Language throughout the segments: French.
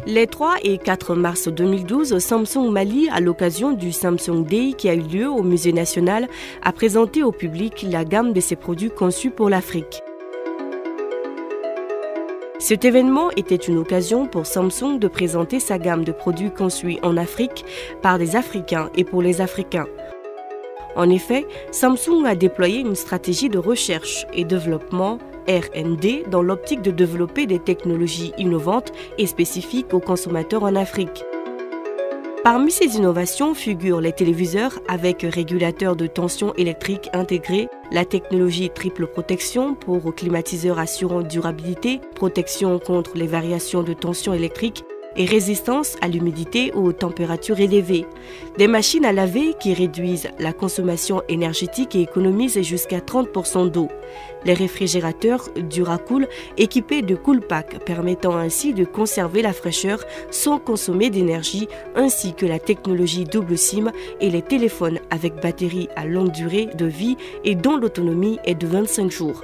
Les 3 et 4 mars 2012, Samsung Mali, à l'occasion du Samsung Day qui a eu lieu au Musée national, a présenté au public la gamme de ses produits conçus pour l'Afrique. Cet événement était une occasion pour Samsung de présenter sa gamme de produits conçus en Afrique par des Africains et pour les Africains. En effet, Samsung a déployé une stratégie de recherche et développement R&D dans l'optique de développer des technologies innovantes et spécifiques aux consommateurs en Afrique. Parmi ces innovations figurent les téléviseurs avec régulateur de tension électrique intégré, la technologie triple protection pour climatiseurs assurant durabilité, protection contre les variations de tension électrique et résistance à l'humidité ou aux températures élevées. Des machines à laver qui réduisent la consommation énergétique et économisent jusqu'à 30% d'eau. Les réfrigérateurs Duracool équipés de Coolpack permettant ainsi de conserver la fraîcheur sans consommer d'énergie, ainsi que la technologie double SIM et les téléphones avec batterie à longue durée de vie et dont l'autonomie est de 25 jours.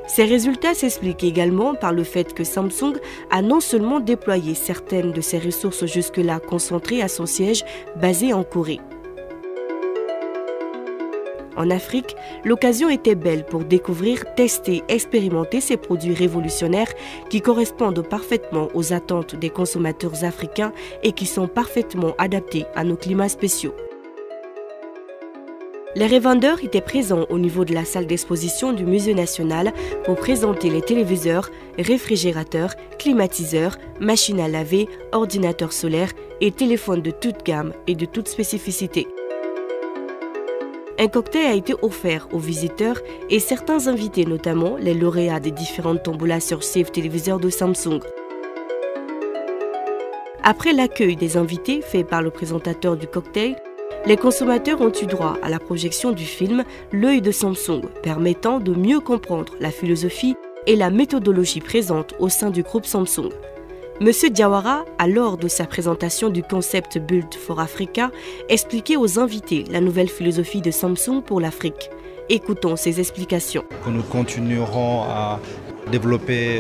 Ces résultats s'expliquent également par le fait que Samsung a non seulement déployé certaines de ses ressources jusque-là concentrées à son siège basé en Corée. En Afrique, l'occasion était belle pour découvrir, tester, expérimenter ces produits révolutionnaires qui correspondent parfaitement aux attentes des consommateurs africains et qui sont parfaitement adaptés à nos climats spéciaux. Les revendeurs étaient présents au niveau de la salle d'exposition du Musée national pour présenter les téléviseurs, réfrigérateurs, climatiseurs, machines à laver, ordinateurs solaires et téléphones de toute gamme et de toute spécificité. Un cocktail a été offert aux visiteurs et certains invités, notamment les lauréats des différentes tombolas sur Save Téléviseurs de Samsung. Après l'accueil des invités fait par le présentateur du cocktail, les consommateurs ont eu droit à la projection du film L'œil de Samsung, permettant de mieux comprendre la philosophie et la méthodologie présente au sein du groupe Samsung. Monsieur Diawara, lors de sa présentation du concept Build for Africa, expliquait aux invités la nouvelle philosophie de Samsung pour l'Afrique. Écoutons ses explications. Nous continuerons à développer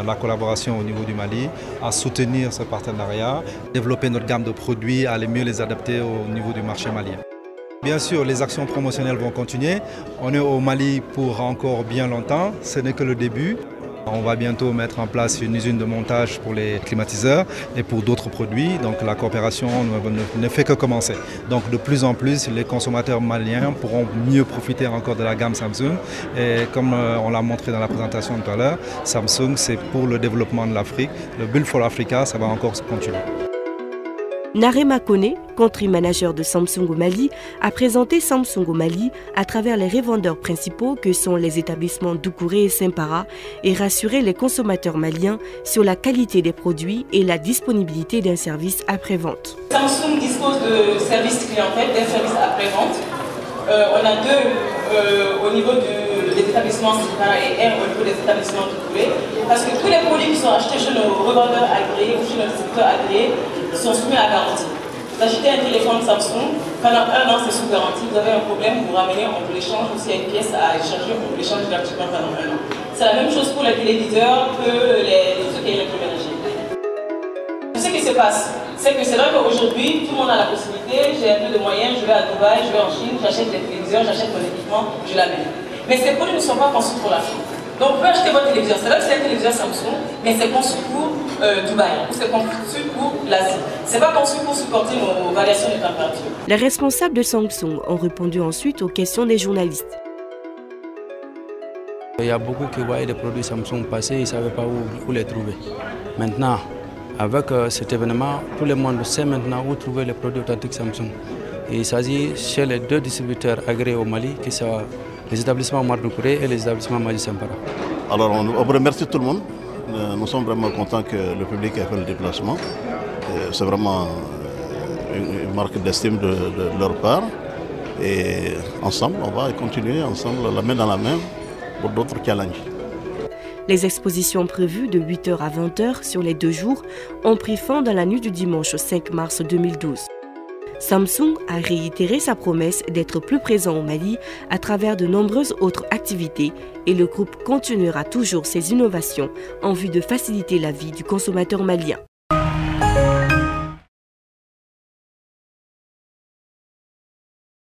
la collaboration au niveau du Mali, à soutenir ce partenariat, développer notre gamme de produits, à mieux les adapter au niveau du marché malien. Bien sûr, les actions promotionnelles vont continuer. On est au Mali pour encore bien longtemps, ce n'est que le début. On va bientôt mettre en place une usine de montage pour les climatiseurs et pour d'autres produits. Donc la coopération ne fait que commencer. Donc de plus en plus, les consommateurs maliens pourront mieux profiter encore de la gamme Samsung. Et comme on l'a montré dans la présentation tout à l'heure, Samsung c'est pour le développement de l'Afrique. Le Build for Africa, ça va encore continuer. Narema Kone, country manager de Samsung au Mali, a présenté Samsung au Mali à travers les revendeurs principaux que sont les établissements Doucouré et Simpara et rassuré les consommateurs maliens sur la qualité des produits et la disponibilité d'un service après-vente. Samsung dispose de services clientèle, d'un service après-vente. On a deux au niveau des établissements Simpara et un au niveau des établissements Doucouré. Parce que tous les produits qui sont achetés chez nos revendeurs agréés ou chez nos distributeurs agréés sont soumis à garantie. Vous achetez un téléphone Samsung, pendant 1 an c'est sous garantie, vous avez un problème, vous ramenez, on vous l'échange, ou s'il y a une pièce à échanger, on vous l'échange gratuitement pendant 1 an. C'est la même chose pour les téléviseurs que ceux qui ont électroménager. Ce qui se passe, c'est que c'est vrai qu'aujourd'hui, tout le monde a la possibilité, j'ai un peu de moyens, je vais à Dubaï, je vais en Chine, j'achète des téléviseurs, j'achète mon équipement, je l'amène. Mais ces produits ne sont pas conçus pour l'Afrique. Donc vous pouvez acheter votre téléviseur, c'est vrai que c'est un téléviseur Samsung, mais c'est conçu pour Dubaï, c'est conçu pour l'Asie. C'est pas conçu pour supporter nos variations de température. Les responsables de Samsung ont répondu ensuite aux questions des journalistes. Il y a beaucoup qui voyaient des produits Samsung passer, ils ne savaient pas où les trouver. Maintenant, avec cet événement, tout le monde sait maintenant où trouver les produits authentiques Samsung. Et il s'agit chez les 2 distributeurs agréés au Mali, qui sont les établissements Omar Doucouré et les établissements Maji Simpara. Alors on remercie tout le monde. Nous sommes vraiment contents que le public ait fait le déplacement. C'est vraiment une marque d'estime de leur part. Et ensemble, on va continuer ensemble, la main dans la main, pour d'autres challenges. Les expositions prévues de 8h à 20h sur les 2 jours ont pris fin dans la nuit du dimanche 5 mars 2012. Samsung a réitéré sa promesse d'être plus présent au Mali à travers de nombreuses autres activités et le groupe continuera toujours ses innovations en vue de faciliter la vie du consommateur malien.